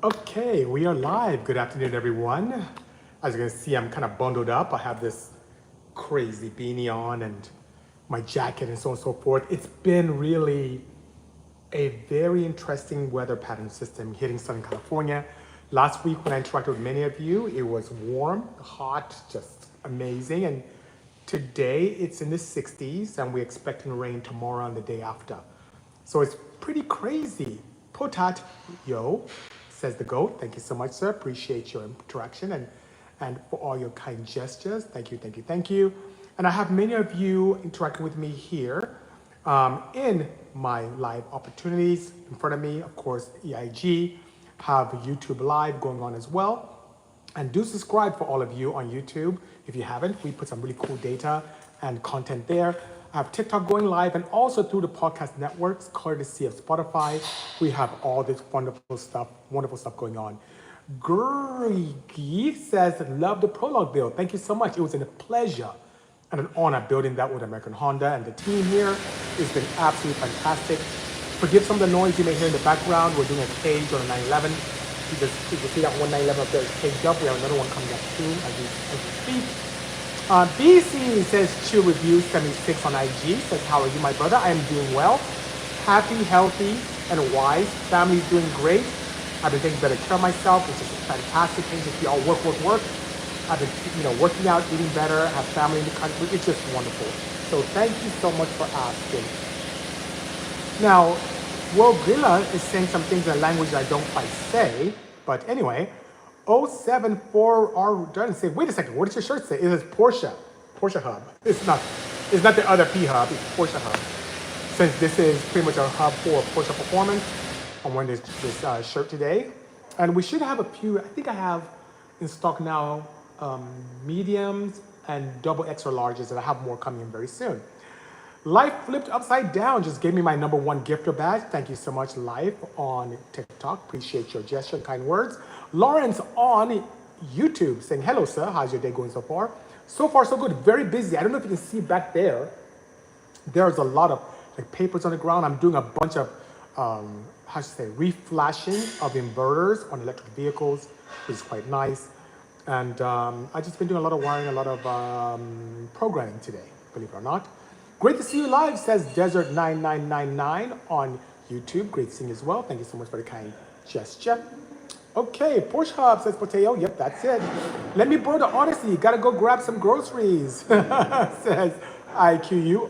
Okay, we are live. Good afternoon, everyone. As you can see, I'm kind of bundled up. I have this crazy beanie on and my jacket and so on and so forth. It's been really a very interesting weather pattern system hitting Southern California. Last week when I interacted with many of you, it was warm, hot, just amazing. And today it's in the 60s and we're expecting rain tomorrow and the day after. So it's pretty crazy. Potat, yo, says the GOAT. Thank you so much, sir. Appreciate your interaction and for all your kind gestures. Thank you, thank you, thank you. And I have many of you interacting with me here in my live opportunities. In front of me, of course, EIG, have YouTube Live going on as well. And do subscribe for all of you on YouTube. If you haven't, we put some really cool data and content there. I have TikTok going live and also through the podcast networks, courtesy of Spotify. We have all this wonderful stuff going on. Gregi says, love the prologue build. Thank you so much. It was a pleasure and an honor building that with American Honda and the team here. It's been absolutely fantastic. Forgive some of the noise you may hear in the background. We're doing a cage on a 911. You can see that one 911 up there is caged up. We have another one coming up soon as we speak. BC says chill review 76 on IG. Says, how are you, my brother? I am doing well. Happy, healthy, and wise. Family's doing great. I've been taking better care of myself, which is a fantastic thing to see. All work. I've been, working out, eating better, have family in the country. It's just wonderful. So thank you so much for asking. Now, World Grilla is saying some things in a language I don't quite say, but anyway, 074R doesn't say, wait a second, what does your shirt say? It says Porsche Hub. It's not the other P Hub, it's Porsche Hub. Since this is pretty much a hub for Porsche performance, I'm wearing this shirt today. And we should have a few, I think I have in stock now, mediums and double extra larges, and I have more coming in very soon. Life flipped upside down just gave me my #1 gifter badge. Thank you so much, Life, on TikTok. Appreciate your gesture, kind words. Lawrence on YouTube saying, hello, sir. How's your day going so far? So far, so good. Very busy. I don't know if you can see back there. There's a lot of papers on the ground. I'm doing a bunch of, reflashing of inverters on electric vehicles, which is quite nice. And I've just been doing a lot of wiring, a lot of programming today, believe it or not. Great to see you live, says Desert9999 on YouTube. Great seeing you as well. Thank you so much for the kind gesture. Okay, Porsche Hub says Potato. Yep, that's it. Let me borrow the Odyssey. Gotta go grab some groceries, says IQU.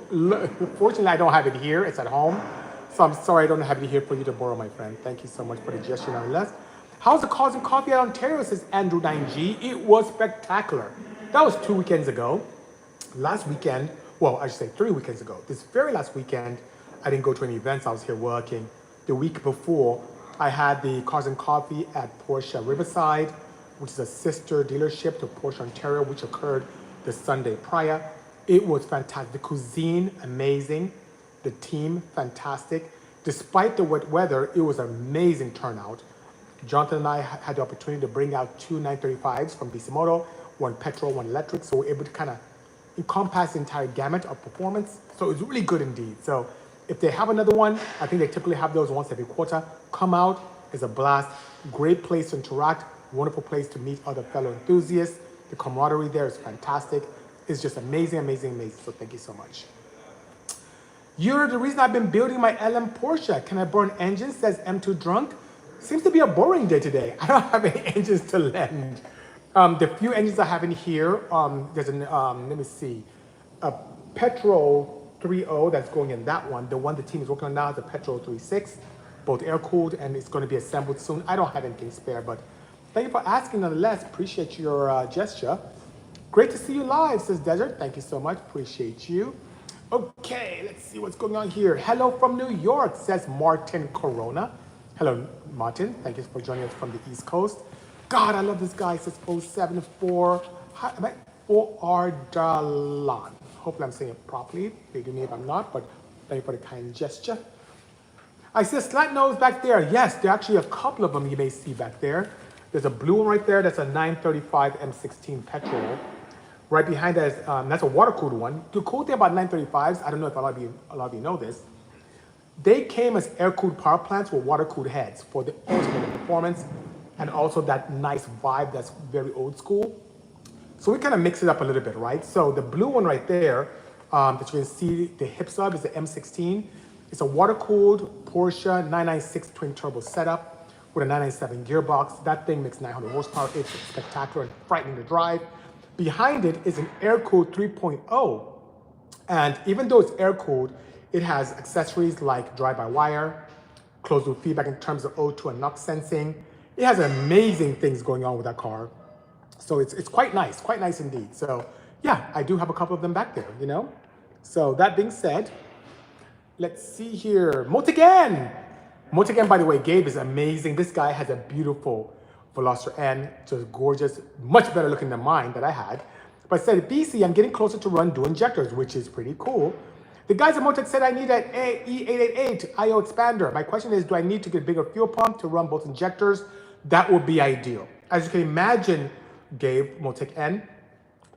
Fortunately, I don't have it here. It's at home. So I'm sorry I don't have it here for you to borrow, my friend. Thank you so much for the gesture nonetheless. How's the Cause and Coffee at Ontario, says Andrew9G. It was spectacular. That was 2 weekends ago. Last weekend, well, I should say 3 weekends ago. This very last weekend, I didn't go to any events. I was here working. The week before, I had the Cars and Coffee at Porsche Riverside, which is a sister dealership to Porsche Ontario, which occurred the Sunday prior. It was fantastic. The cuisine, amazing. The team, fantastic. Despite the wet weather, it was an amazing turnout. Jonathan and I had the opportunity to bring out 2 935s from Bisimoto, one petrol, one electric, so we're able to kind of encompass the entire gamut of performance. So it's really good indeed. So if they have another one, I think they typically have those once every quarter. Come out, it's a blast. Great place to interact, wonderful place to meet other fellow enthusiasts. The camaraderie there is fantastic. It's just amazing, amazing, amazing. So thank you so much. You're the reason I've been building my LM Porsche. Can I burn engines, says M2 Drunk. Seems to be a boring day today. I don't have any engines to lend. The few engines I have in here, there's an, let me see, a Petrol 3.0 that's going in that one. The one the team is working on now is a Petrol 3.6, both air-cooled, and it's going to be assembled soon. I don't have anything spare, but thank you for asking nonetheless. Appreciate your gesture. Great to see you live, says Desert. Thank you so much. Appreciate you. Okay, let's see what's going on here. Hello from New York, says Martin Corona. Hello, Martin. Thank you for joining us from the East Coast. God, I love this guy. It says 074 4R Dalan. Hopefully I'm saying it properly. Forgive me if I'm not, but thank you for the kind gesture. I see a slant nose back there. Yes, there are actually a couple of them you may see back there. There's a blue one right there. That's a 935 M16 petrol. Right behind that is, that's a water-cooled one. The cool thing about 935s, I don't know if a lot of you know this, they came as air-cooled power plants with water-cooled heads for the ultimate performance. and also that nice vibe that's very old school. So we kind of mix it up a little bit, right? So the blue one right there that you can see the hips of is the M16. It's a water-cooled Porsche 996 twin-turbo setup with a 997 gearbox. That thing makes 900 horsepower. It's spectacular and frightening to drive. Behind it is an air-cooled 3.0. And even though it's air-cooled, it has accessories like drive-by-wire, closed-loop feedback in terms of O2 and NOx sensing. It has amazing things going on with that car. So it's quite nice indeed. So yeah, I do have a couple of them back there, you know? So that being said, let's see here. Motigan, by the way, Gabe is amazing. This guy has a beautiful Veloster N, just gorgeous, much better looking than mine that I had. But I said, BC, I'm getting closer to run dual injectors, which is pretty cool. The guys at Motec said I need an E888 IO expander. My question is, do I need to get a bigger fuel pump to run both injectors? That would be ideal. As you can imagine, Gabe, Motec N,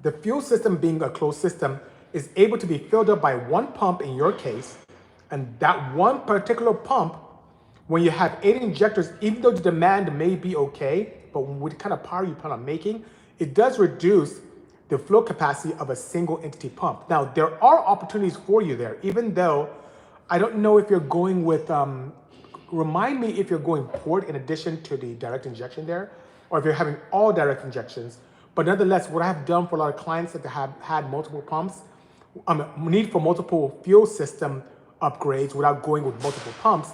the fuel system being a closed system is able to be filled up by one pump in your case, and that one particular pump, when you have 8 injectors, even though the demand may be okay, but with the kind of power you plan on making, it does reduce the flow capacity of a single entity pump. Now, there are opportunities for you there, even though I don't know if you're going with, remind me if you're going port in addition to the direct injection there, or if you're having all direct injections. But nonetheless, what I have done for a lot of clients that have had multiple pumps, need for multiple fuel system upgrades without going with multiple pumps,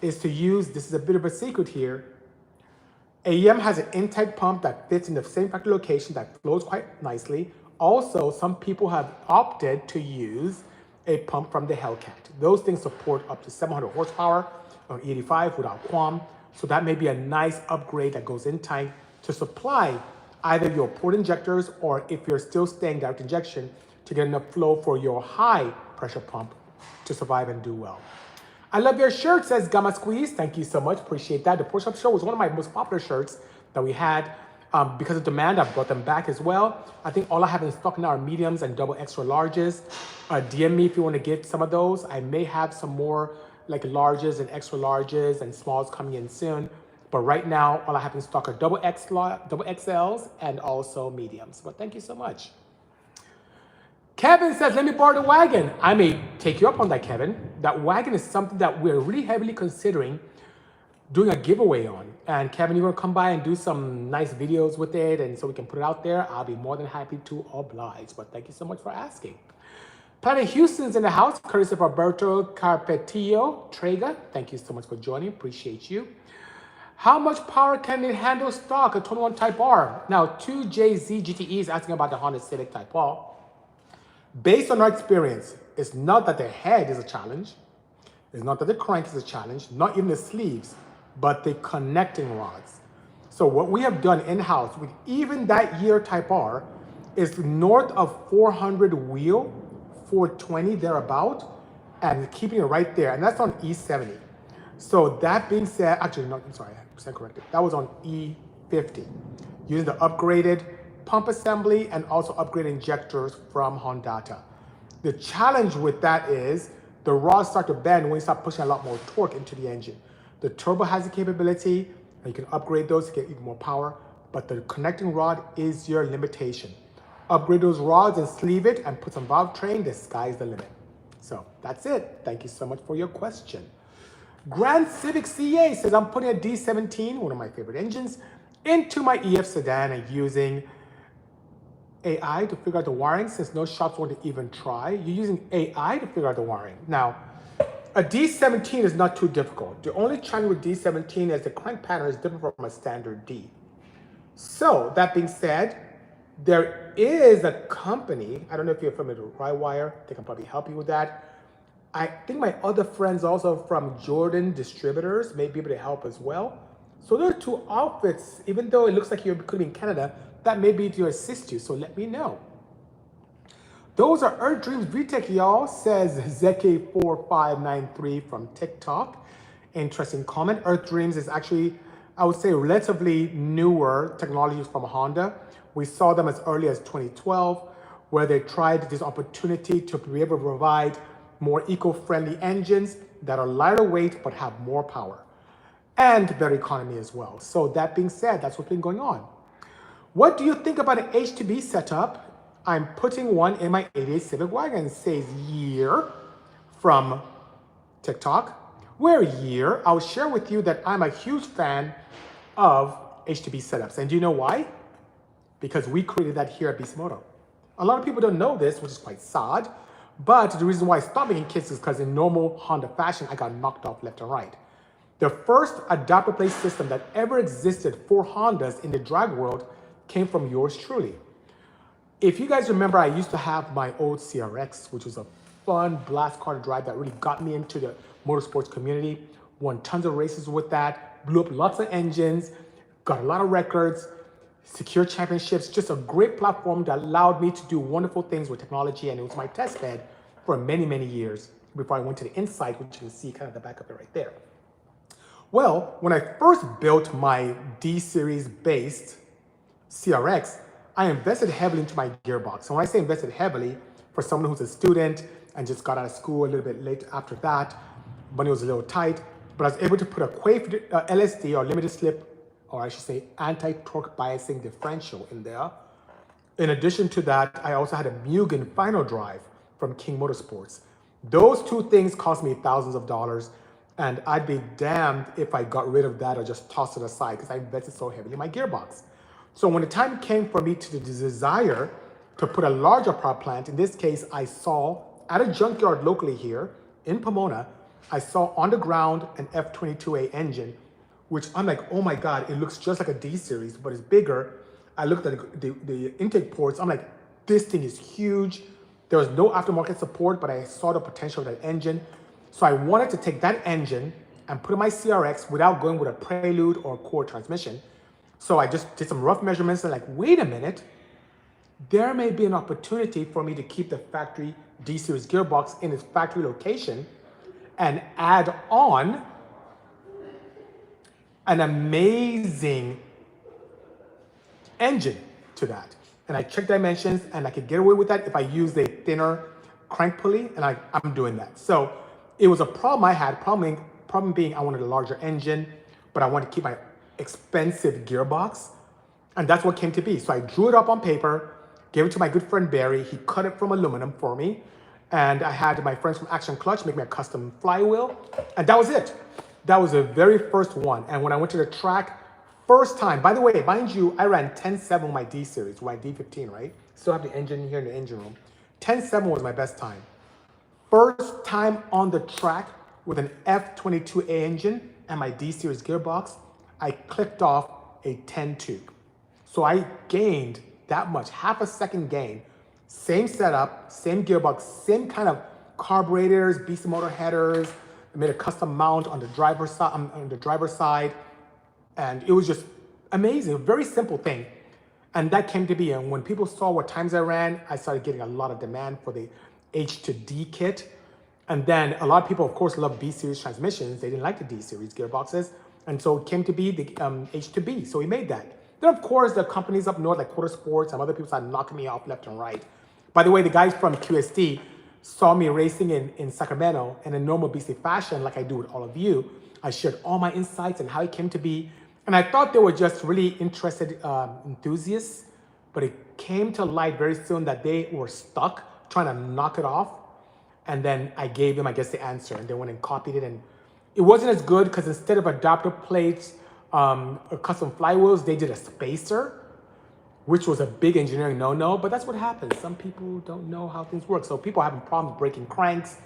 is to use, this is a bit of a secret here, AEM has an intake pump that fits in the same factory location that flows quite nicely. Also, some people have opted to use a pump from the Hellcat. Those things support up to 700 horsepower on E85 without qualm. So that may be a nice upgrade that goes in time to supply either your port injectors, or if you're still staying direct injection, to get enough flow for your high pressure pump to survive and do well. I love your shirt, says Gamma Squeeze. Thank you so much, appreciate that. The Push Up Show was one of my most popular shirts that we had. Because of demand, I've brought them back as well. I think all I have in stock now are mediums and double extra larges. DM me if you want to get some of those. I may have some more like larges and extra larges and smalls coming in soon. But right now, all I have in stock are double XLs and also mediums. But thank you so much. Kevin says, let me borrow the wagon. I may take you up on that, Kevin. That wagon is something that we're really heavily considering doing a giveaway on. And Kevin, you're gonna come by and do some nice videos with it, and so we can put it out there. I'll be more than happy to oblige. But thank you so much for asking. Planet Houston's in the house, courtesy of Roberto Carpetillo Trega. Thank you so much for joining, appreciate you. How much power can it handle stock, a 21 Type R? Now, 2JZ GTE is asking about the Honda Civic Type R. Based on our experience, it's not that the head is a challenge, it's not that the crank is a challenge, not even the sleeves, but the connecting rods. So what we have done in-house with even that year Type R is north of 400 wheel, 420 thereabout, and keeping it right there, and that's on E70. So that being said, actually, no, I'm sorry, I said corrected. That was on E50, using the upgraded pump assembly and also upgraded injectors from Hondata. The challenge with that is the rods start to bend when you start pushing a lot more torque into the engine. The turbo has the capability, and you can upgrade those to get even more power, but the connecting rod is your limitation. Upgrade those rods and sleeve it and put some valve train, the sky's the limit. So that's it. Thank you so much for your question. Grand Civic CA says, I'm putting a D17, one of my favorite engines, into my EF sedan and using AI to figure out the wiring since no shops want to even try. You're using AI to figure out the wiring. Now, a D17 is not too difficult. The only challenge with D17 is the crank pattern is different from a standard D. So that being said, there is a company, I don't know if you're familiar with Rywire, they can probably help you with that. I think my other friends also from Jordan Distributors may be able to help as well. So there are two outfits, even though it looks like you could be in Canada, that may be to assist you, so let me know. Those are Earth Dreams VTech, y'all, says Zeke4593 from TikTok. Interesting comment. Earth Dreams is actually, I would say, relatively newer technologies from Honda. We saw them as early as 2012, where they tried this opportunity to be able to provide more eco-friendly engines that are lighter weight but have more power. and better economy as well. So that being said, that's what's been going on. What do you think about an H2B setup? I'm putting one in my 88 Civic Wagon, says Year from TikTok. Where Year, I'll share with you that I'm a huge fan of H2B setups. And do you know why? Because we created that here at Bisimoto. A lot of people don't know this, which is quite sad. But the reason why I stopped making kits is because in normal Honda fashion, I got knocked off left and right. The first adapter plate system that ever existed for Hondas in the drag world came from yours truly. If you guys remember, I used to have my old CRX, which was a fun blast car to drive that really got me into the motorsports community. Won tons of races with that, blew up lots of engines, got a lot of records, secured championships, just a great platform that allowed me to do wonderful things with technology, and it was my test bed for many, many years before I went to the Insight, which you can see kind of the back of it right there. Well, when I first built my D-Series based CRX, I invested heavily into my gearbox. And when I say invested heavily, for someone who's a student and just got out of school a little bit late after that, money was a little tight, but I was able to put a Quaife LSD, or limited slip, or I should say anti-torque biasing differential in there. In addition to that, I also had a Mugen final drive from King Motorsports. Those two things cost me thousands of dollars, and I'd be damned if I got rid of that or just tossed it aside because I invested so heavily in my gearbox. So when the time came for me to the desire to put a larger power plant, in this case, I saw at a junkyard locally here in Pomona, I saw on the ground an F22A engine, which I'm like, oh my God, it looks just like a D-Series, but it's bigger. I looked at the intake ports. I'm like, this thing is huge. There was no aftermarket support, but I saw the potential of that engine. So I wanted to take that engine and put in my CRX without going with a Prelude or Core transmission. So I just did some rough measurements and like, wait a minute, there may be an opportunity for me to keep the factory D-Series gearbox in its factory location and add on an amazing engine to that. And I checked dimensions and I could get away with that if I used a thinner crank pulley, and I'm doing that. So it was a problem I had, problem being I wanted a larger engine, but I wanted to keep my expensive gearbox, and that's what came to be. So I drew it up on paper, gave it to my good friend Barry. He cut it from aluminum for me, and I had my friends from Action Clutch make me a custom flywheel, and that was it. That was the very first one. And when I went to the track, first time, by the way, mind you, I ran 10.7 with my D-Series, my D15, right? Still have the engine here in the engine room. 10.7 was my best time. First time on the track with an F22A engine and my D-Series gearbox, I clicked off a 10.2. So I gained that much, half a second gain. Same setup, same gearbox, same kind of carburetors, Bisimoto headers. I made a custom mount on the driver's side, and it was just amazing. A very simple thing. And that came to be. And when people saw what times I ran, I started getting a lot of demand for the H2D kit. And then a lot of people, of course, love B-Series transmissions. They didn't like the D-Series gearboxes. And so it came to be the H2B. So we made that. Then, of course, the companies up north, like Quarter Sports and other people, started knocking me off left and right. By the way, the guys from Q.S.D. saw me racing in Sacramento, and in normal BC fashion, like I do with all of you, I shared all my insights and how it came to be. And I thought they were just really interested enthusiasts, but it came to light very soon that they were stuck trying to knock it off. And then I gave them, I guess, the answer, and they went and copied it. And it wasn't as good because instead of adapter plates, custom flywheels, they did a spacer, which was a big engineering no-no, but that's what happens. Some people don't know how things work. So people are having problems breaking cranks.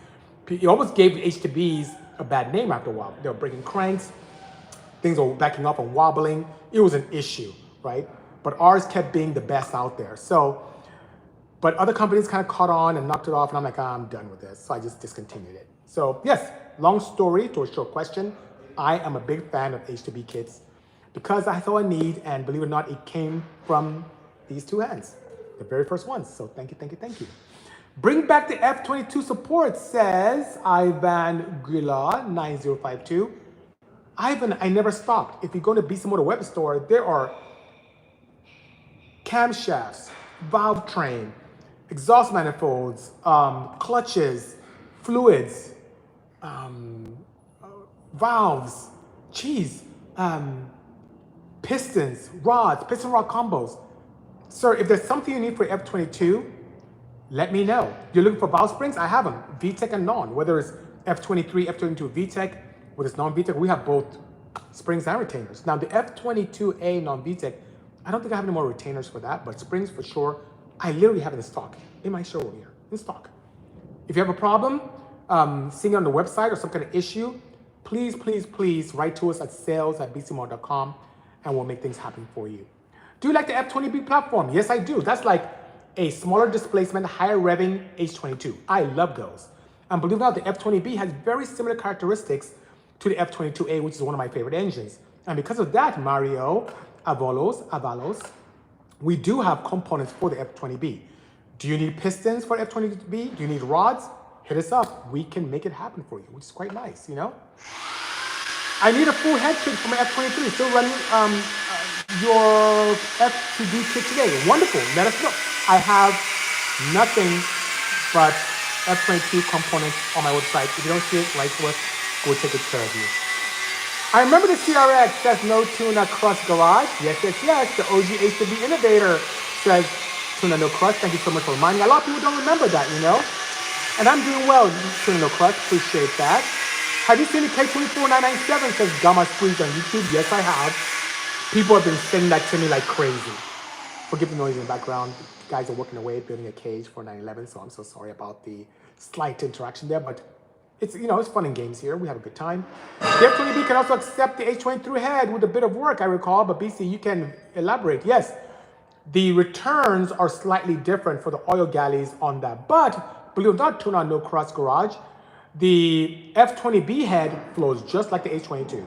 It almost gave H2Bs a bad name after a while. They were breaking cranks. Things were backing up and wobbling. It was an issue, right? But ours kept being the best out there. So, but other companies kind of caught on and knocked it off, and I'm like, I'm done with this. So I just discontinued it. So yes, long story to a short question. I am a big fan of H2B kits because I saw a need, and believe it or not, it came from these two hands, the very first ones. So thank you, thank you, thank you. Bring back the F22 support, says Ivan Grilla 9052. Ivan, I never stopped. If you go to Bisimoto web store, there are camshafts, valve train, exhaust manifolds, clutches, fluids, valves, Geez, pistons, rods, piston rod combos. Sir, if there's something you need for F22, let me know. You're looking for valve springs? I have them, VTEC and non. Whether it's F23, F22 VTEC, whether it's non-VTEC, we have both springs and retainers. Now the F22A non-VTEC, I don't think I have any more retainers for that, but springs for sure, I literally have it in stock in my showroom here, in stock. If you have a problem seeing it on the website or some kind of issue, please, please, please write to us at sales@bisimoto.com and we'll make things happen for you. Do you like the F20B platform? Yes, I do. That's like a smaller displacement, higher revving H22. I love those. And believe it or not, the F20B has very similar characteristics to the F22A, which is one of my favorite engines. And because of that, Mario, Avalos, we do have components for the F20B. Do you need pistons for F20B? Do you need rods? Hit us up. We can make it happen for you, which is quite nice, you know? I need a full head kit for my F23. Still running your F2D kit today. Wonderful. Let us know. I have nothing but F22 components on my website. If you don't see it, write to us. We'll take good care of you. I remember the CRX says no tuna crust garage. Yes, yes, yes. The OG HTB innovator says tuna no crust. Thank you so much for reminding me. A lot of people don't remember that, you know? And I'm doing well, tuna no crust. Appreciate that. Have you seen the K24997 says Gamma Squeeze on YouTube? Yes, I have. People have been saying that to me like crazy. Forgive the noise in the background. Guys are working away building a cage for 9/11, so I'm so sorry about the slight interaction there, but it's, you know, it's fun and games here. We have a good time. The F20B can also accept the H23 head with a bit of work, I recall, but BC, you can elaborate. Yes, the returns are slightly different for the oil galleys on that, but believe it or not, tuna no cross garage, the F20B head flows just like the H22.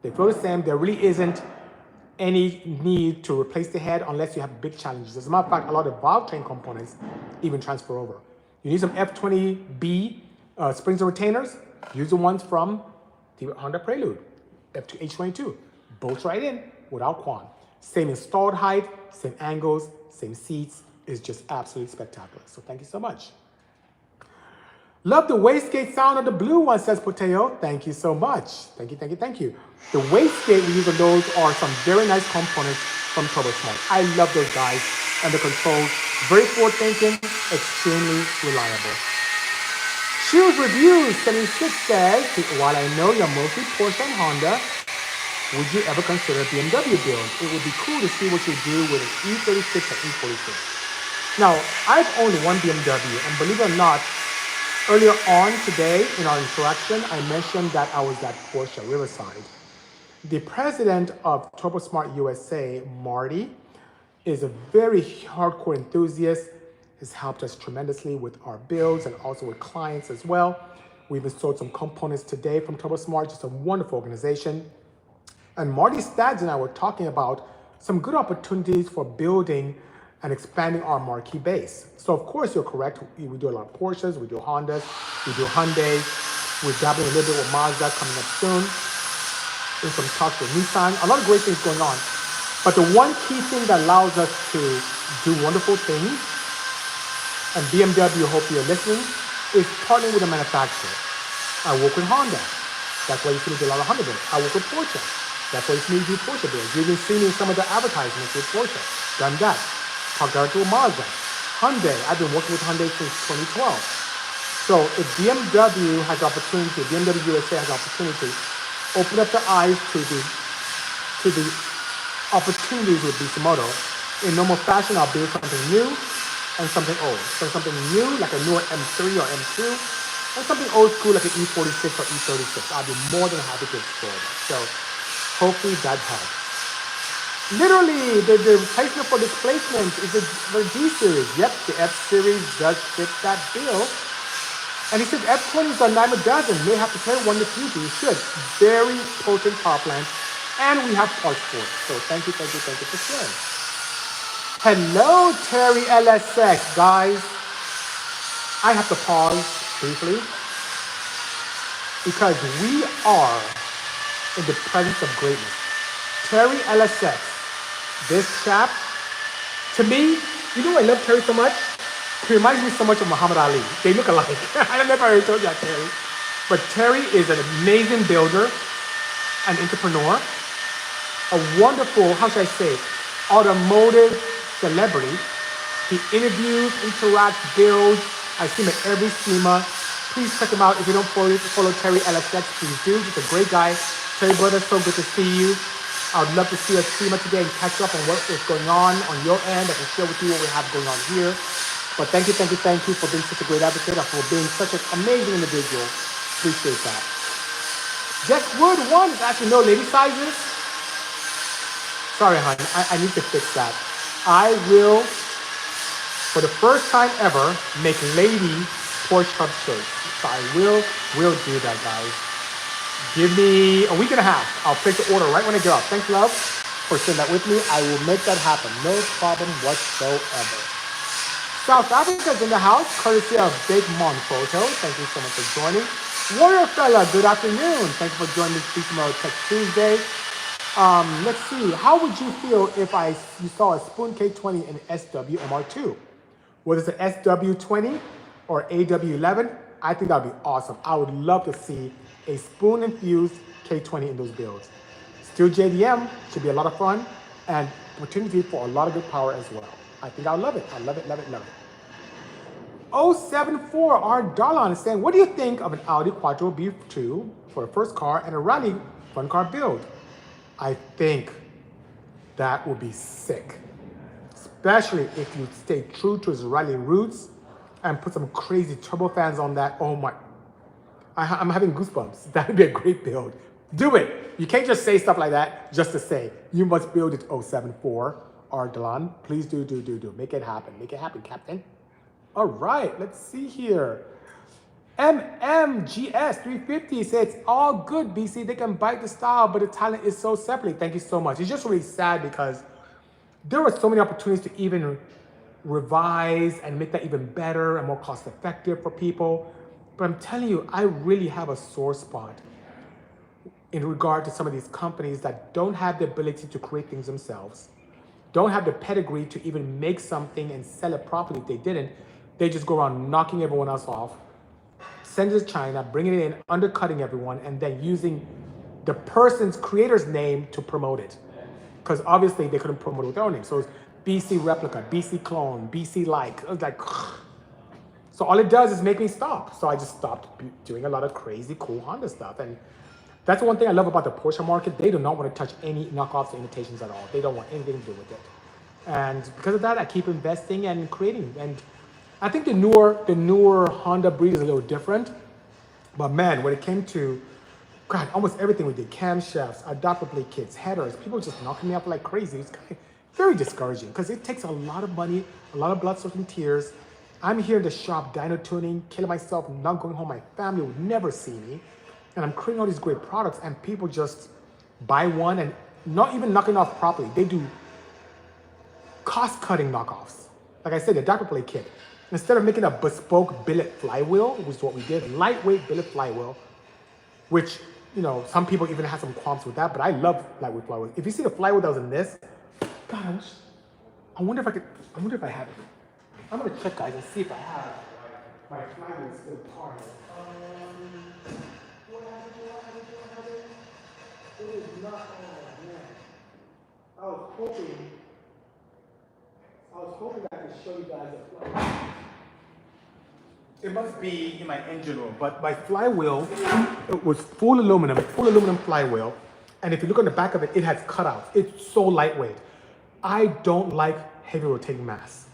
They flow the same. There really isn't any need to replace the head unless you have big challenges. As a matter of fact, a lot of valve train components even transfer over. You need some F20B springs and retainers, use the ones from the Honda Prelude, H22. Bolts right in without qualm. Same installed height, same angles, same seats. Is just absolutely spectacular. So thank you so much. Love the wastegate sound of the blue one, says Poteo. Thank you so much. Thank you, thank you, thank you. The wastegate we use on those are some very nice components from TurboSmart. I love those guys and the controls. Very forward thinking, extremely reliable. Shoes Reviews 76 says, while I know you're mostly Porsche and Honda, would you ever consider a BMW build? It would be cool to see what you do with an E36 or E46. Now, I've owned one BMW, and believe it or not, earlier on today in our interaction, I mentioned that I was at Porsche Riverside. The president of TurboSmart USA, Marty, is a very hardcore enthusiast. Has helped us tremendously with our builds and also with clients as well. We've installed some components today from TurboSmart, just a wonderful organization. And Marty Staggs and I were talking about some good opportunities for building and expanding our marquee base. So of course you're correct. We do a lot of Porsches, we do Hondas, we do Hyundai. We're dabbling a little bit with Mazda coming up soon. There's some talks with Nissan. A lot of great things going on. But the one key thing that allows us to do wonderful things, and BMW, hope you're listening, is partnering with a manufacturer. I work with Honda. That's why you see me do a lot of Honda builds. I work with Porsche. That's why you see me do Porsche builds. You've been seeing me in some of the advertisements with Porsche. Done that. Talk directly with Mazda. Hyundai, I've been working with Hyundai since 2012. So if BMW has opportunity, BMW USA has opportunity, open up their eyes to the opportunities with Bisimoto. In normal fashion, I'll build something new and something old. So something new, like a newer M3 or M2, and something old school like an E46 or E36. I'll be more than happy to explore that. So hopefully that helps. Literally, the replacement for displacement is the G-Series. Yep, the F-Series does fit that bill. And he says F20s are dime a dozen. May have to carry one in the future. You should. Very potent power plant. And we have parts for it. So thank you for sharing. Hello, Terry LSX. Guys, I have to pause briefly because we are in the presence of greatness. Terry LSX, this chap, to me, you know I love Terry so much? He reminds me so much of Muhammad Ali. They look alike. I don't know if I already told you that, Terry. But Terry is an amazing builder. an entrepreneur, a wonderful, how should I say, automotive celebrity. He interviews, interacts, builds. I see him at every SEMA. Please check him out. If you don't follow Terry LSX, please do. He's a great guy. Terry brother, so good to see you. I would love to see us SEMA today and catch up on what is going on your end. I can share with you what we have going on here. But thank you for being such a great advocate and for being such an amazing individual. Appreciate that. Jess Wood 1 is actually no lady sizes. Sorry, hon. I need to fix that. I will, for the first time ever, make lady Porsche Club shirts. So I will do that, guys. Give me a week and a half. I'll place the order right when I get off. Thanks, love, for sharing that with me. I will make that happen. No problem whatsoever. South Africa's in the house, courtesy of Big Mon Photo. Thank you so much for joining. Warrior Fella, good afternoon. Thank you for joining this Bisimoto Tech2sDay. Let's see. How would you feel if you saw a Spoon K20 in SWMR2? Whether it's an SW20 or AW11, I think that would be awesome. I would love to see a spoon-infused K20 in those builds. Still JDM, should be a lot of fun, and opportunity for a lot of good power as well. I think I'll love it. I love it, love it, love it. 074 R Darlon is saying, what do you think of an Audi Quattro B2 for a first car and a rally fun car build? I think that would be sick, especially if you stay true to his rally roots and put some crazy turbo fans on that. Oh my, I'm having goosebumps. That would be a great build. Do it. You can't just say stuff like that just to say. You must build it, 074 Ardalan. Please do. Make it happen. Make it happen, Captain. All right, let's see here. MMGS 350 says, it's all good, BC. They can bite the style, but the talent is so separate. Thank you so much. It's just really sad because there were so many opportunities to even revise and make that even better and more cost effective for people. But I'm telling you, I really have a sore spot in regard to some of these companies that don't have the ability to create things themselves, don't have the pedigree to even make something and sell it properly. If they didn't, they just go around knocking everyone else off, send it to China, bringing it in, undercutting everyone, and then using the person's creator's name to promote it. Because obviously they couldn't promote it with their own name. So it's BC replica, BC clone, BC like. I was like, so all it does is make me stop. So I just stopped doing a lot of crazy, cool Honda stuff. And that's the one thing I love about the Porsche market. They do not want to touch any knockoffs or imitations at all. They don't want anything to do with it. And because of that, I keep investing and creating. And I think the newer Honda breed is a little different. But man, when it came to, God, almost everything we did, camshafts, adapter plate kits, headers, people just knocking me up like crazy. It's kind of very discouraging because it takes a lot of money, a lot of blood, sweat, and tears. I'm here in the shop, dyno tuning, killing myself, not going home. My family would never see me. And I'm creating all these great products and people just buy one and not even knocking off properly. They do cost-cutting knockoffs. Like I said, the adapter plate kit. Instead of making a bespoke billet flywheel, which is what we did, lightweight billet flywheel, which, you know, some people even have some qualms with that, but I love lightweight flywheel. If you see the flywheel that was in this, God, I wonder if I have it. I'm gonna check, guys, and see if I have my flywheel still part. What happened? It is not, oh man. I was hoping I could show you guys a flywheel. It must be in my engine room, but my flywheel, it was full aluminum flywheel. And if you look on the back of it, it has cutouts. It's so lightweight. I don't like heavy rotating mass.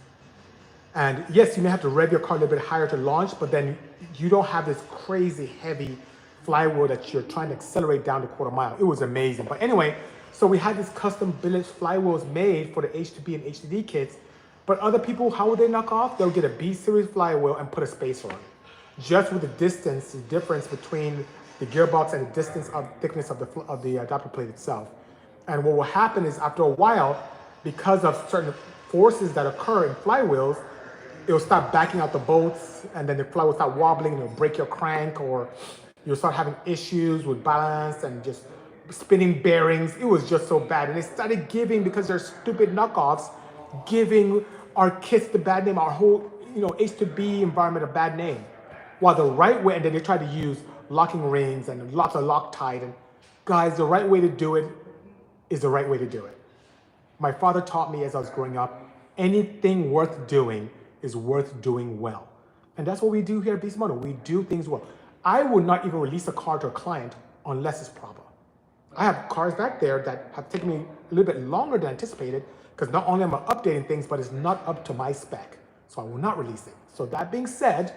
And yes, you may have to rev your car a little bit higher to launch, but then you don't have this crazy heavy flywheel that you're trying to accelerate down the quarter mile. It was amazing. But anyway, so we had these custom billet flywheels made for the H2B and HDD kits. But other people, how would they knock off? They'll get a B series flywheel and put a spacer on. Just with the difference between the gearbox and the distance of thickness of the adapter plate itself. And what will happen is after a while, because of certain forces that occur in flywheels, it'll start backing out the bolts, and then the flywheel will start wobbling and it'll break your crank, or you'll start having issues with balance and just spinning bearings. It was just so bad. And they started giving, because they're stupid knockoffs, giving our kits the bad name, our whole, H2B environment a bad name. While the right way, and then they tried to use locking rings and lots of Loctite, and Guys, the right way to do it is the right way to do it. My father taught me as I was growing up, anything worth doing is worth doing well. And that's what we do here at Bisimoto. We do things well. I would not even release a car to a client unless it's proper. I have cars back there that have taken me a little bit longer than anticipated because not only am I updating things, but it's not up to my spec. So I will not release it. So that being said,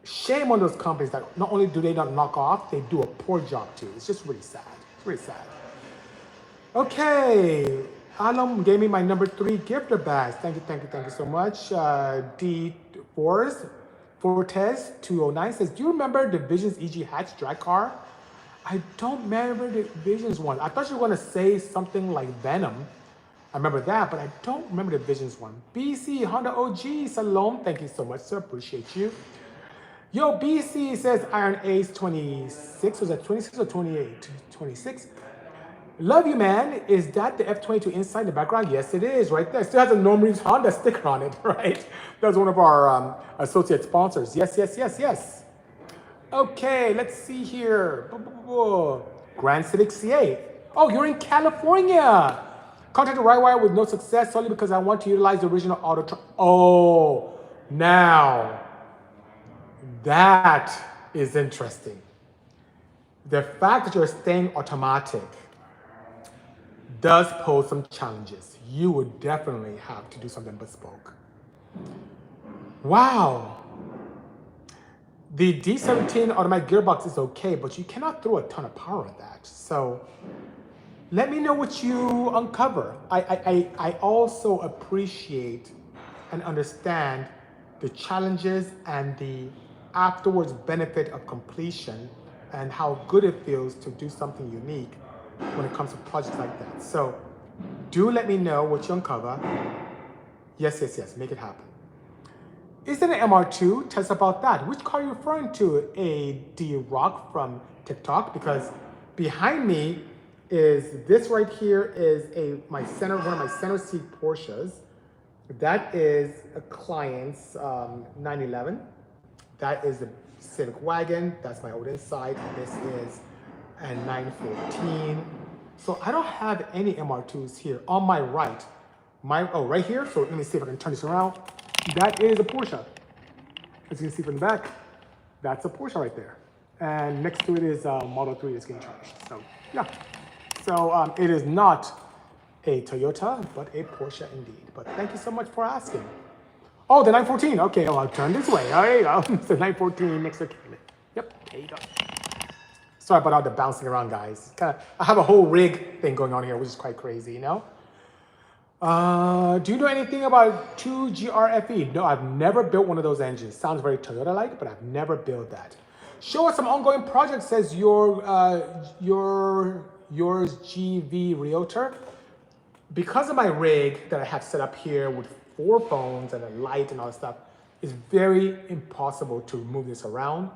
shame on those companies that not only do they not knock off, they do a poor job too. It's just really sad. It's really sad. Okay. Alum gave me my number 3 gifter badge. Thank you so much. D Fortes 209 says, do you remember the Visions EG Hatch drag car? I don't remember the Visions one. I thought you were going to say something like Venom. I remember that, but I don't remember the Visions one. BC Honda OG Salom, thank you so much, sir. Appreciate you. Yo, BC says Iron Ace 26. Was that 26 or 28? 26. Love you, man. Is that the F22 inside in the background? Yes, it is, right there. Still has a Norm Reeves Honda sticker on it, right? That was one of our associate sponsors. Yes. Okay, let's see here. Grand Civic C8. Oh, you're in California. Contacted Rywire with no success solely because I want to utilize the original auto. Oh, now that is interesting. The fact that you're staying automatic does pose some challenges. You would definitely have to do something bespoke. Wow. The D17 automatic gearbox is okay, but you cannot throw a ton of power at that. So let me know what you uncover. I also appreciate and understand the challenges and the afterwards benefit of completion and how good it feels to do something unique when it comes to projects like that. So do let me know what you uncover. Yes, make it happen. Is it an MR2? Tell us about that. Which car are you referring to? A D-Rock from TikTok? Because behind me is this right here is one of my center seat Porsches. That is a client's 911. That is the Civic Wagon. That's my old inside. This is a 914. So I don't have any MR2s here. On my right, right here. So let me see if I can turn this around. That is a Porsche. As you can see from the back, that's a Porsche right there. And next to it is Model 3 that's getting charged. So yeah. So it is not a Toyota, but a Porsche indeed. But thank you so much for asking. Oh, the 914. Okay, I'll turn this way. There you go. It's the 914 next to Cayman. Yep, there you go. Sorry about all the bouncing around, guys. I have a whole rig thing going on here, which is quite crazy, you know? Do you know anything about 2GRFE? No, I've never built one of those engines. Sounds very Toyota-like, but I've never built that. Show us some ongoing projects, says yours GV Realtor. Because of my rig that I have set up here with 4 phones and a light and all that stuff, it's very impossible to move this around.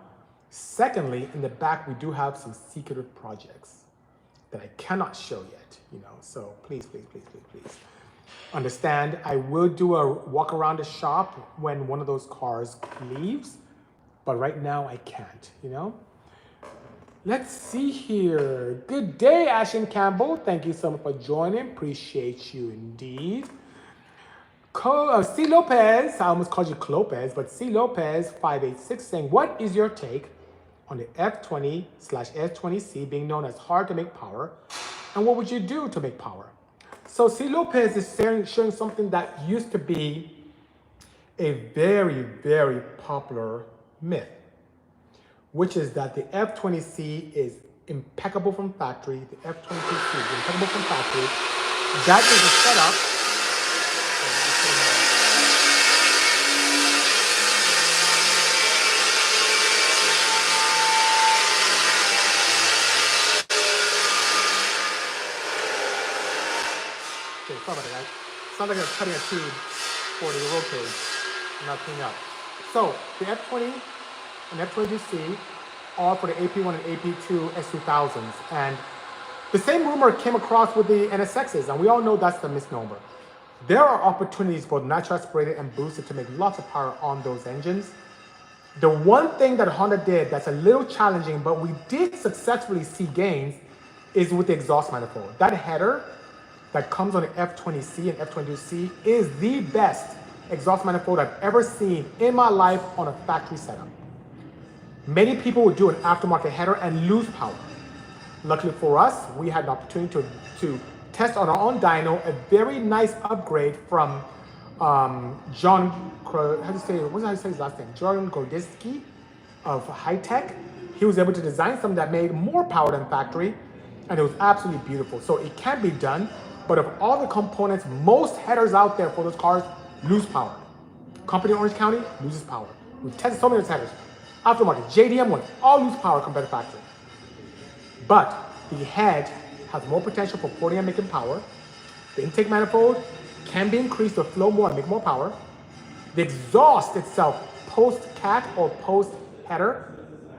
Secondly, in the back, we do have some secretive projects that I cannot show yet, you know, so please. Understand, I will do a walk around the shop when one of those cars leaves, but right now I can't, you know? Let's see here. Good day, Ashton Campbell. Thank you so much for joining. Appreciate you indeed. C. Lopez, I almost called you Clopez, but C. Lopez 586 saying, what is your take on the F20/S20C being known as hard to make power, and what would you do to make power? So C. Lopez is sharing something that used to be a very, very popular myth, which is that the F20C is impeccable from factory. The F22C is impeccable from factory. That is a setup. Okay, sorry about that. Sounds like I'm cutting a tube for the roll cage. Not cleaning up. So the F20 and F22C are for the AP1 and AP2 S2000s. And the same rumor came across with the NSXs, and we all know that's the misnomer. There are opportunities both natural aspirated and boosted to make lots of power on those engines. The one thing that Honda did that's a little challenging, but we did successfully see gains, is with the exhaust manifold. That header that comes on the F20C and F22C is the best exhaust manifold I've ever seen in my life on a factory setup. Many people would do an aftermarket header and lose power. Luckily for us, we had an opportunity to test on our own dyno a very nice upgrade from John, how do you say his last name? John Gordiski of High Tech. He was able to design something that made more power than factory, and it was absolutely beautiful. So it can be done, but of all the components, most headers out there for those cars lose power. Company in Orange County loses power. We've tested so many of those headers. Aftermarket, JDM ones, all lose power compared to factory. But the head has more potential for porting and making power. The intake manifold can be increased to flow more and make more power. The exhaust itself, post-cat or post-header,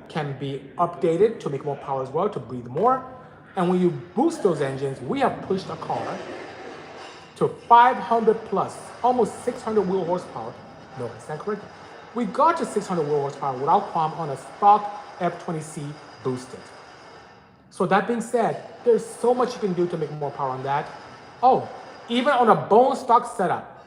can be updated to make more power as well, to breathe more. And when you boost those engines, we have pushed a car to 500 plus, almost 600 wheel horsepower. No, that's not correct. We got to 600 wheel horsepower without qualm on a stock F20C boosted. So that being said, there's so much you can do to make more power on that. Oh, even on a bone stock setup,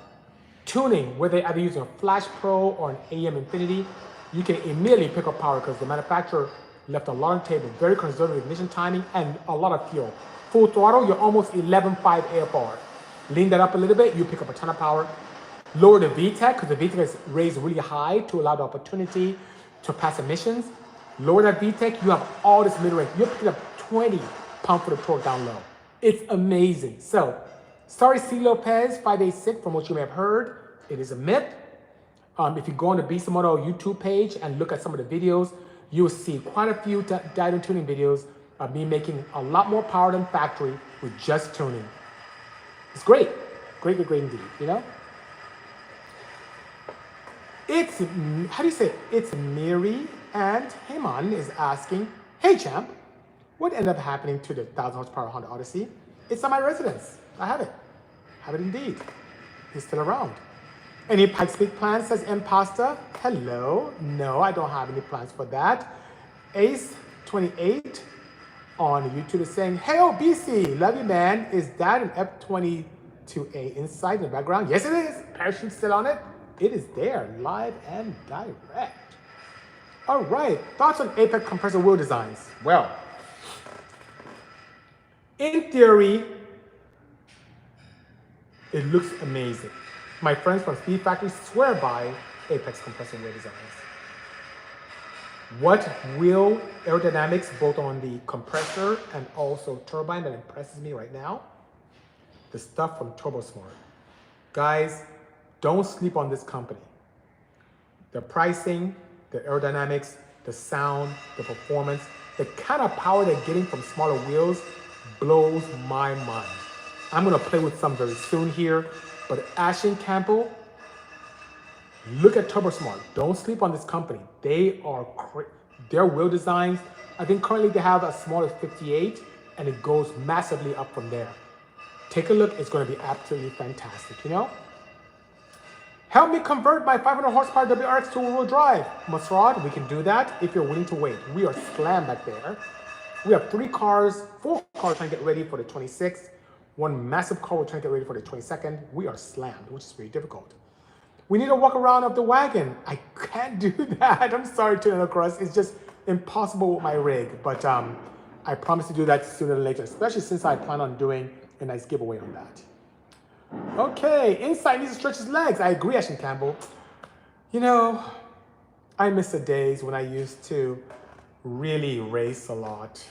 tuning, whether they're either using a Flash Pro or an AM Infinity, you can immediately pick up power because the manufacturer left a lot on the table, very conservative ignition timing and a lot of fuel. Full throttle, you're almost 11.5 AFR. Lean that up a little bit, you pick up a ton of power. Lower the VTEC, because the VTEC is raised really high to allow the opportunity to pass emissions. Lower that VTEC, you have all this mid-range. You're picking up 20 pound-foot of torque down low. It's amazing. So, sorry C. Lopez 586, from what you may have heard, it is a myth. If you go on the Bisimoto YouTube page and look at some of the videos, you'll see quite a few dyno tuning videos of me making a lot more power than factory with just tuning. It's great. Great indeed, you know? It's, how do you say it? It's Miri and Heyman is asking, hey champ, what ended up happening to the 1,000 horsepower Honda Odyssey? It's at my residence. I have it. Have it indeed. It's still around. Any Pikes Peak plans, says Impasta? Hello. No, I don't have any plans for that. Ace28 on YouTube is saying, hey, oh, BC, love you, man. Is that an F22A inside in the background? Yes, it is. Parachute's still on it. It is there, live and direct. All right, thoughts on Apex compressor wheel designs? Well, in theory, it looks amazing. My friends from Speed Factory swear by Apex compressor wheel designs. What wheel aerodynamics, both on the compressor and also turbine, that impresses me right now? The stuff from TurboSmart. Guys, don't sleep on this company. The pricing, the aerodynamics, the sound, the performance, the kind of power they're getting from smaller wheels blows my mind. I'm gonna play with some very soon here, but Ashton Campbell, look at TurboSmart. Don't sleep on this company. They are their wheel designs. I think currently they have as small as 58, and it goes massively up from there. Take a look. It's going to be absolutely fantastic. You know. Help me convert my 500 horsepower WRX to all-wheel drive. Masrad, we can do that if you're willing to wait. We are slammed back there. We have 4 cars trying to get ready for the 26th. One massive car we're trying to get ready for the 22nd. We are slammed, which is very difficult. We need a walk around of the wagon. I can't do that. I'm sorry, Tuna Cross. It's just impossible with my rig. But I promise to do that sooner than later, especially since I plan on doing a nice giveaway on that. Okay, Insight needs to stretch his legs. I agree, Ashton Campbell. You know, I miss the days when I used to really race a lot.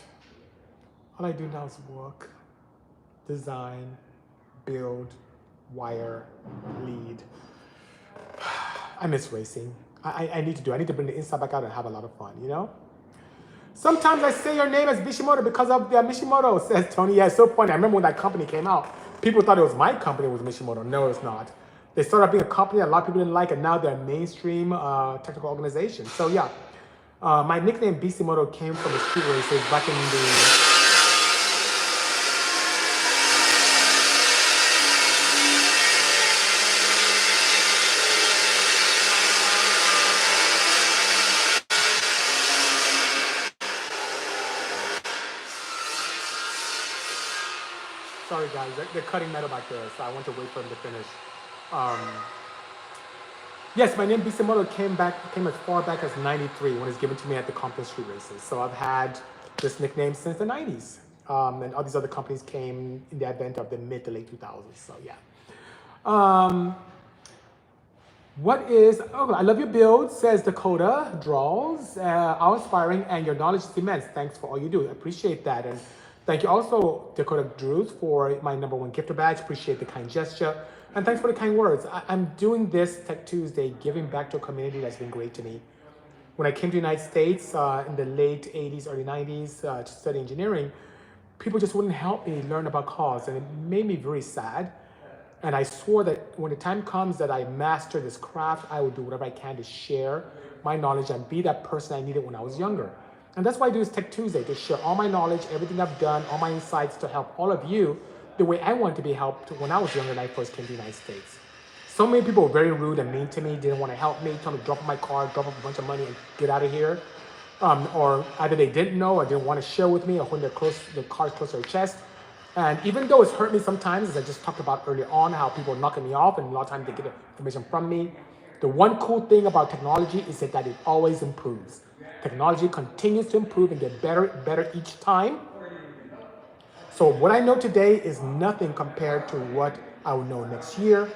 All I do now is work, design, build, wire, lead. I miss racing. I need to bring the inside back out and have a lot of fun, you know? Sometimes I say your name as Bisimoto because of the Bisimoto, says Tony. Yeah, it's so funny. I remember when that company came out, people thought it was my company, it was Bisimoto. No, it's not. They started out being a company that a lot of people didn't like, and now they're a mainstream technical organization. So yeah, my nickname Bisimoto came from the street races back in the Sorry, guys. They're cutting metal back there, so I want to wait for them to finish. Um, yes, my name Bisimoto came as far back as '93 when it was given to me at the Compton Street races. So I've had this nickname since the '90s, and all these other companies came in the advent of the mid to late 2000s. So yeah. Um, oh, I love your build, says Dakota Draws. How inspiring, and your knowledge is immense. Thanks for all you do. I appreciate that. And thank you also, Dakota Drews, for my #1 gifter badge. Appreciate the kind gesture. And thanks for the kind words. I'm doing this Tech2sDay, giving back to a community that's been great to me. When I came to the United States in the late 80s, early 90s to study engineering, people just wouldn't help me learn about cars, and it made me very sad. And I swore that when the time comes that I master this craft, I will do whatever I can to share my knowledge and be that person I needed when I was younger. And that's why I do this Tech2sDay, to share all my knowledge, everything I've done, all my insights to help all of you the way I wanted to be helped when I was younger and I first came to the United States. So many people were very rude and mean to me, didn't want to help me, told me to drop my car, drop off a bunch of money and get out of here. Or either they didn't know or didn't want to share with me or holding their cars close to their chest. And even though it's hurt me sometimes, as I just talked about earlier on, how people are knocking me off and a lot of times they get information from me, the one cool thing about technology is that it always improves. Technology continues to improve and get better each time. So what I know today is nothing compared to what I will know next year.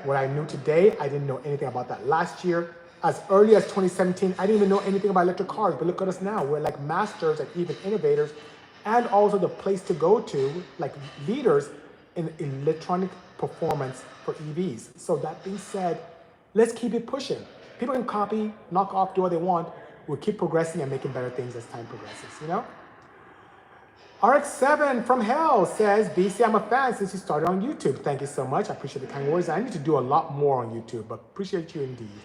What I knew today, I didn't know anything about that last year. As early as 2017, I didn't even know anything about electric cars, but look at us now. We're like masters and even innovators, and also the place to go to, like leaders in electronic performance for EVs. So that being said, let's keep it pushing. People can copy, knock off, do what they want. We'll keep progressing and making better things as time progresses, you know? RX7 from hell says, BC, I'm a fan since you started on YouTube. Thank you so much. I appreciate the kind words. I need to do a lot more on YouTube, but appreciate you indeed.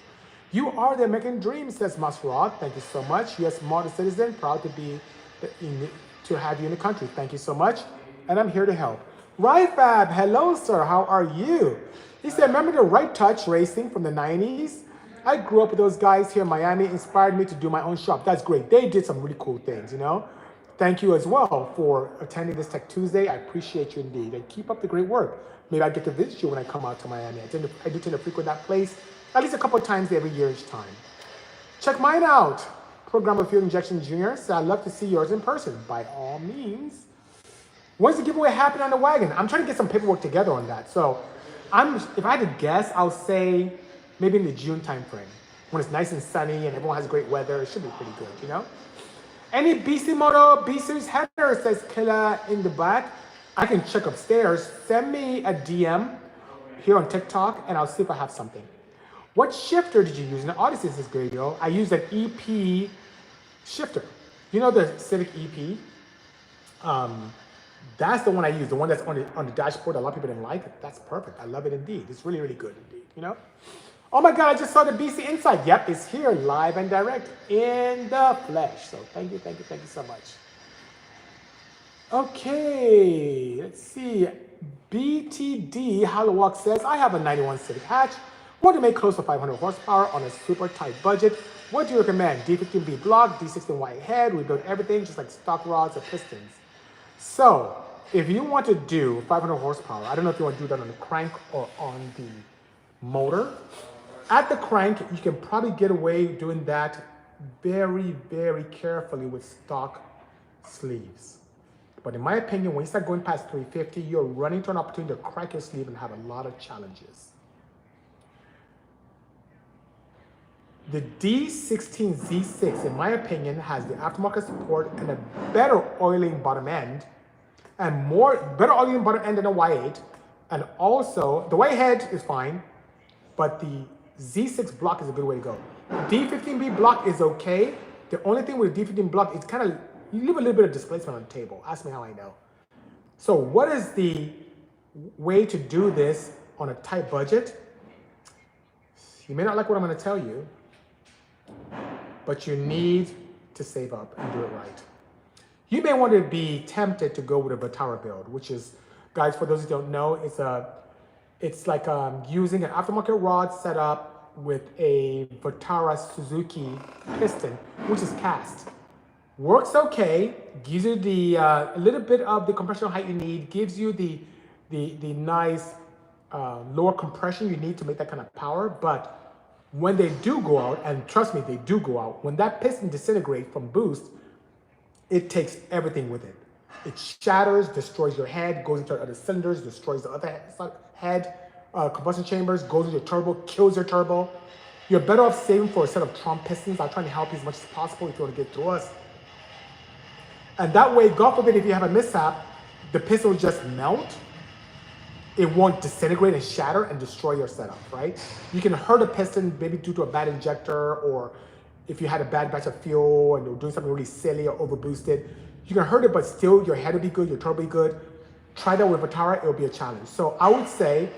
You are the American dream, says Masrad. Thank you so much. U.S. model citizen, proud to have you in the country. Thank you so much. And I'm here to help. Ryfab, hello, sir. How are you? He said, remember the Right Touch racing from the 90s? I grew up with those guys here in Miami, inspired me to do my own shop. That's great. They did some really cool things, you know? Thank you as well for attending this Tech2sDay. I appreciate you indeed. And keep up the great work. Maybe I get to visit you when I come out to Miami. I do tend to frequent that place at least a couple of times every year each time. Check mine out. Programmer Fuel Injection Jr. said, I'd love to see yours in person. By all means. When's the giveaway happen on the wagon? I'm trying to get some paperwork together on that. So if I had to guess, I'll say maybe in the June timeframe. When it's nice and sunny and everyone has great weather, it should be pretty good, you know? Any Bisimoto B-Series header, says Killa in the back. I can check upstairs. Send me a DM here on TikTok and I'll see if I have something. What shifter did you use in the Odyssey, says Gradio? I used an EP shifter. You know the Civic EP? That's the one I use, the one that's on the dashboard. A lot of people didn't like it. That's perfect. I love it indeed. It's really, really good indeed, you know? Oh my God, I just saw the BC Insight. Yep, it's here, live and direct, in the flesh. So thank you so much. Okay, let's see. BTD Hallowalk says, I have a 91 Civic hatch. Want to make close to 500 horsepower on a super tight budget. What do you recommend? D15B block, D16Y head, we build everything just like stock rods or pistons. So if you want to do 500 horsepower, I don't know if you want to do that on the crank or on the motor. At the crank, you can probably get away doing that very, very carefully with stock sleeves. But in my opinion, when you start going past 350, you're running into an opportunity to crack your sleeve and have a lot of challenges. The D16Z6, in my opinion, has the aftermarket support and a better oiling bottom end, and better oiling bottom end than a Y8. And also, the Y head is fine, but the Z6 block is a good way to go. D15B block is okay. The only thing with D15 block is kind of, you leave a little bit of displacement on the table. Ask me how I know. So what is the way to do this on a tight budget? You may not like what I'm going to tell you, but you need to save up and do it right. You may want to be tempted to go with a Vitara build, which is, guys, for those who don't know, it's like using an aftermarket rod set up with a Vitara Suzuki piston, which is cast. Works okay, gives you the a little bit of the compressional height you need, gives you the the nice lower compression you need to make that kind of power. But when they do go out, and trust me, they do go out, when that piston disintegrates from boost, it takes everything with it. It shatters, destroys your head, goes into other cylinders, destroys the other head, combustion chambers, goes into your turbo, kills your turbo. You're better off saving for a set of Trump pistons. I'll try to help you as much as possible if you want to get through us. And that way, God forbid, if you have a mishap, the piston will just melt. It won't disintegrate and shatter and destroy your setup, right? You can hurt a piston maybe due to a bad injector, or if you had a bad batch of fuel and you're doing something really silly or overboosted. You can hurt it, but still your head will be good, your turbo will be good. Try that with Vitara, it'll be a challenge. So I would say,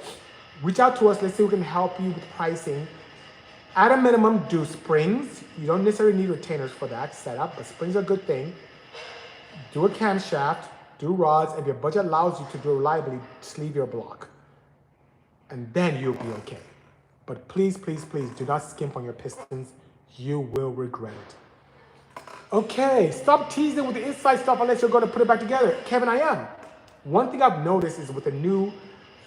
reach out to us, let's see if we can help you with pricing. At a minimum, do springs. You don't necessarily need retainers for that setup, but springs are a good thing. Do a camshaft, do rods, and if your budget allows you to do it reliably, sleeve your block. And then you'll be okay. But please, please, please do not skimp on your pistons. You will regret it. Okay, stop teasing with the inside stuff unless you're going to put it back together. Kevin, I am. One thing I've noticed is with the new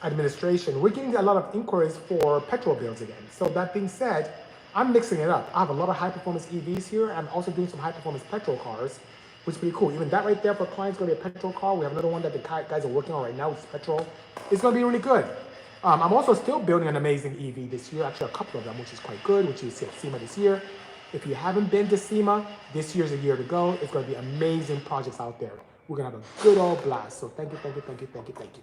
administration, we're getting a lot of inquiries for petrol bills again. So that being said, I'm mixing it up. I have a lot of high-performance EVs here. I'm also doing some high-performance petrol cars, which is pretty cool. Even that right there for clients is going to be a petrol car. We have another one that the guys are working on right now, which is petrol. It's going to be really good. I'm also still building an amazing EV this year, actually a couple of them, which is quite good, which you see at SEMA this year. If you haven't been to SEMA, this year's a year to go. It's going to be amazing projects out there. We're going to have a good old blast. So thank you, thank you, thank you, thank you, thank you.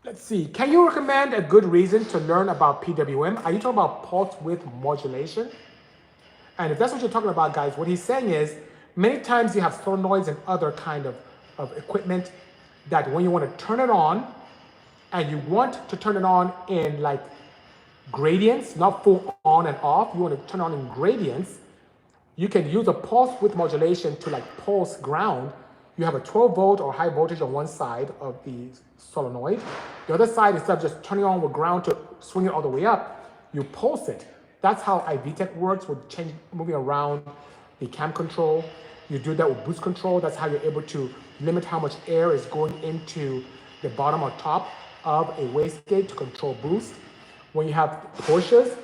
Let's see. Can you recommend a good reason to learn about PWM? Are you talking about pulse width modulation? And if that's what you're talking about, guys, what he's saying is many times you have solenoids and other kind of equipment that when you want to turn it on, and you want to turn it on in like gradients, not full on and off, you want to turn on in gradients, you can use a pulse width modulation to like pulse ground. You have a 12 volt or high voltage on one side of the solenoid. The other side, instead of just turning on with ground to swing it all the way up, you pulse it. That's how IVTech works with moving around the cam control. You do that with boost control. That's how you're able to limit how much air is going into the bottom or top of a wastegate to control boost. When you have Porsches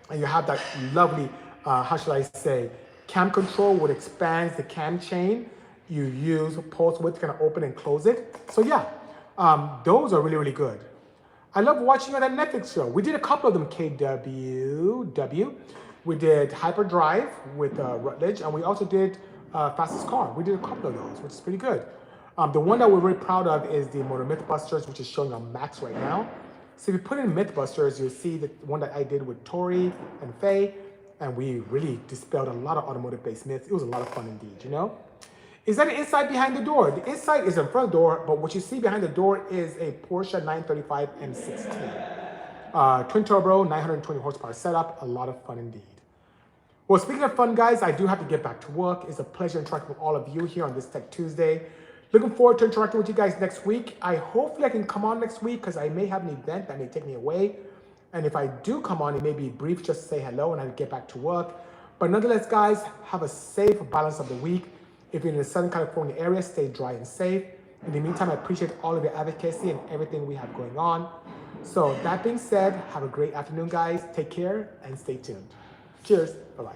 and you have that lovely, how should I say, cam control, which expands the cam chain, you use pulse width to kind of open and close it. So yeah, those are really, really good. I love watching you on that Netflix show. We did a couple of them, KWW. We did Hyperdrive with Rutledge, and we also did Fastest Car. We did a couple of those, which is pretty good. The one that we're very proud of is the Motor Mythbusters, which is showing on Max right now. So if you put in Mythbusters, you'll see the one that I did with Tori and Faye, and we really dispelled a lot of automotive-based myths. It was a lot of fun indeed, you know? Is that the inside behind the door? The inside is in front of the door, but what you see behind the door is a Porsche 935 M16. Twin turbo, 920 horsepower setup, a lot of fun indeed. Well, speaking of fun, guys, I do have to get back to work. It's a pleasure interacting with all of you here on this Tech Tuesday. Looking forward to interacting with you guys next week. Hopefully I can come on next week because I may have an event that may take me away. And if I do come on, it may be brief, just to say hello and I get back to work. But nonetheless, guys, have a safe balance of the week. If you're in the Southern California area, stay dry and safe. In the meantime, I appreciate all of your advocacy and everything we have going on. So that being said, have a great afternoon, guys. Take care and stay tuned. Cheers. Bye-bye.